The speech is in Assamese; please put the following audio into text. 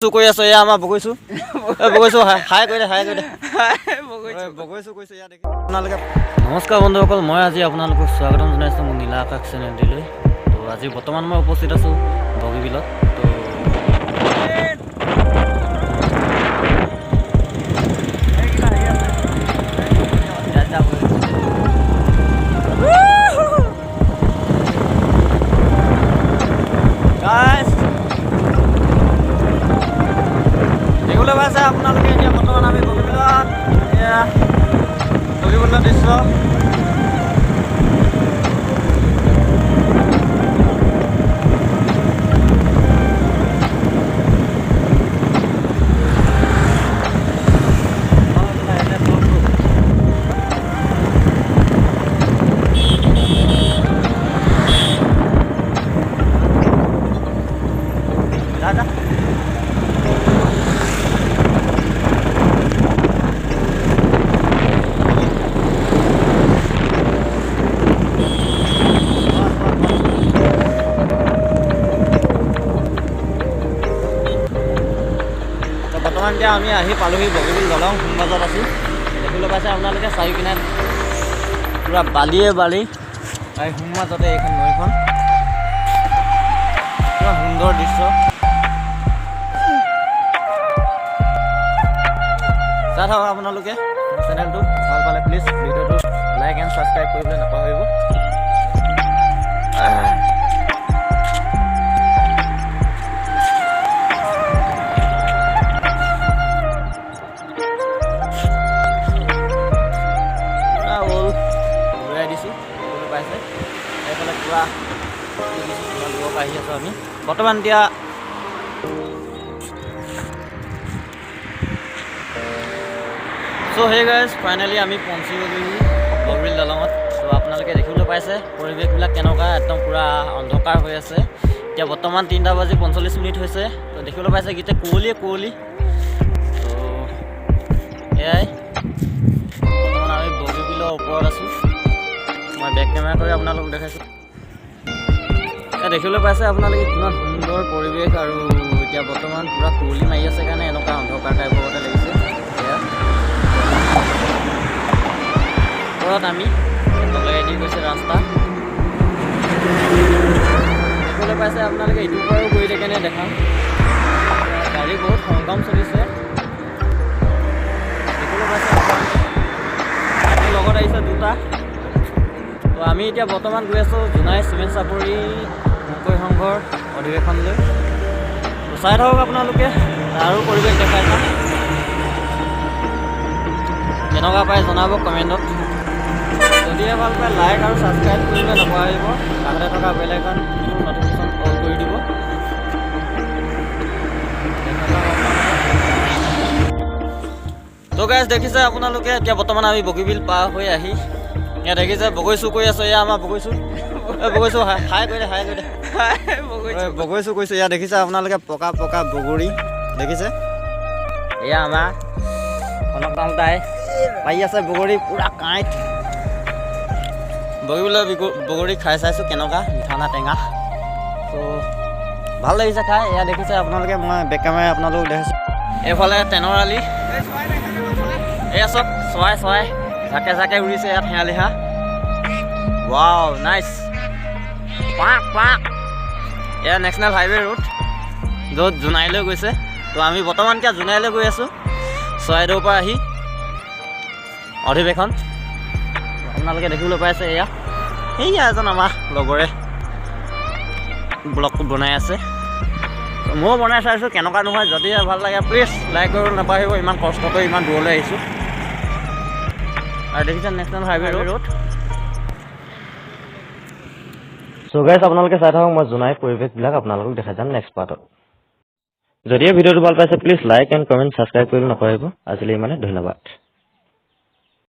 কৈ আছো এয়া আমাৰ বগৈছো হাই কৈ দে বগৈছো কৈছো ইয়াত দেখি আপোনালোকে নমস্কাৰ বন্ধুসকল, মই আজি আপোনালোকক স্বাগতম জনাইছোঁ মোৰ নীলা আকাশ চেনেলটিলৈ। তো আজি বৰ্তমান মই উপস্থিত আছোঁ বগীবিলত। দেখিবলৈ পাইছে আপোনালোকে এতিয়া বৰ্তমান আমি বগীবিলত এয়া বগীবিলৰ দৃশ্য। বৰ্তমান এতিয়া আমি আহি পালোহি বগীবিল দলং সোমবাজত আছোঁ। দেখিবলৈ পাইছে আপোনালোকে চাৰিওপিনে পূৰা বালিয়ে বালি, আৰু সোমবাজতে এইখন নৈখন পূৰা সুন্দৰ দৃশ্য। চাই থাকক আপোনালোকে চেনেলটো ভাল পালে প্লিজ ভিডিঅ'টো লাইক এণ্ড ছাবস্ক্ৰাইব কৰিবলৈ নাপাহৰিব। এইফালে পূৰা দূৰৰ পৰা আহি আছোঁ আমি বৰ্তমান এতিয়া। চ' হে গাইজ ফাইনেলি আমি পঞ্চি গ'লোহি বগীবিল দলঙত। চ' আপোনালোকে দেখিবলৈ পাইছে পৰিৱেশবিলাক কেনেকুৱা, একদম পূৰা অন্ধকাৰ হৈ আছে। এতিয়া বৰ্তমান 3:45 হৈছে। ত' দেখিবলৈ পাইছে গোটেই কুঁৱলী। ত' এয়াই বৰ্তমান আমি বগীবিলৰ ওপৰত আছোঁ। মই বেক কেমেৰা কৰি আপোনালোকক দেখাইছোঁ। দেখিবলৈ পাইছে আপোনালোকে কিমান সুন্দৰ পৰিৱেশ, আৰু এতিয়া বৰ্তমান পূৰা কুঁৱলী মাৰি আছে কাৰণে এনেকুৱা অন্ধকাৰ টাইপৰ গতে লাগিছে। এয়া ওপৰত আমি লগাই দি গৈছে ৰাস্তা। দেখিবলৈ পাইছে আপোনালোকে ইটোৰ পৰাও গৈ থাকে নে দেখাম। গাড়ী বহুত সংগ্ৰাম চলিছে। দেখিবলৈ পাইছে গাড়ীৰ লগত আহিছে দুটা। তো আমি এতিয়া বৰ্তমান গৈ আছোঁ জোনাই চিমেণ্ট চাপৰি মুকলি সংঘৰ অধিৱেশনলৈ। চাই থাকক আপোনালোকে আৰু পৰিৱেশ দেখাই যাম। কেনেকুৱা পায় জনাব কমেণ্টত। যদিহে ভাল পায় লাইক আৰু ছাবস্ক্ৰাইব কৰিবলৈ নাপাহৰিব। কাষতে থকা বেল আইকন নটিফিকেশ্যন অন কৰি দিব। তো গাইজ দেখিছে আপোনালোকে এতিয়া বৰ্তমান আমি বগীবিল পাৰ হৈ আহি ইয়াত দেখিছে বগৈছো কৈ আছোঁ এয়া আমাৰ বগৈছো হাই কৈ দে বগৈছো কৈছোঁ। ইয়াত দেখিছে আপোনালোকে পকা বগৰী দেখিছে। এয়া আমাৰ কনক তামতাই পাৰি আছে বগৰী পূৰা কাঁইট। বগীবিলৰ বগৰী খাই চাইছোঁ কেনেকুৱা মিঠা না টেঙা। ত' ভাল লাগিছে খাই। এয়া দেখিছে আপোনালোকে, মই বেক কেমেৰাই আপোনালোকক দেখাইছোঁ। এইফালে ট্ৰেইনৰ আলি, এয়া চব চৰাই জাকে উৰিছে ইয়াত হেঁয়ালিহা। ৱাও নাইচ পাক। এয়া নেশ্যনেল হাইৱে ৰোড য'ত জোনাইলৈ গৈছে। তো আমি বৰ্তমান এতিয়া জোনাইলৈ গৈ আছোঁ চৰাইদেউৰ পৰা আহি অধিৱেশন। আপোনালোকে দেখিবলৈ পাইছে এয়া এজন আমাৰ লগৰে ব্লগটো বনাই আছে। ময়ো বনাই চাইছোঁ কেনেকুৱা নহয়। যদিহে ভাল লাগে প্লিজ লাইক কৰিব নাপাহৰিব। ইমান কষ্ট কৰি ইমান দূৰলৈ আহিছোঁ। আৰু দেখিছে নেশ্যনেল হাইৱে ৰোড। চ' গাইজ আপোনালোকে চাই থাকক, মই জোনাই পৰিৱেশবিলাক আপোনালোকক দেখাই যাম নেক্সট পাৰ্টত। যদিহে ভিডিঅ'টো ভাল পাইছে please like and comment subscribe কৰিবলৈ নাপাহৰিব। আজিলৈ ইমানে, ধন্যবাদ।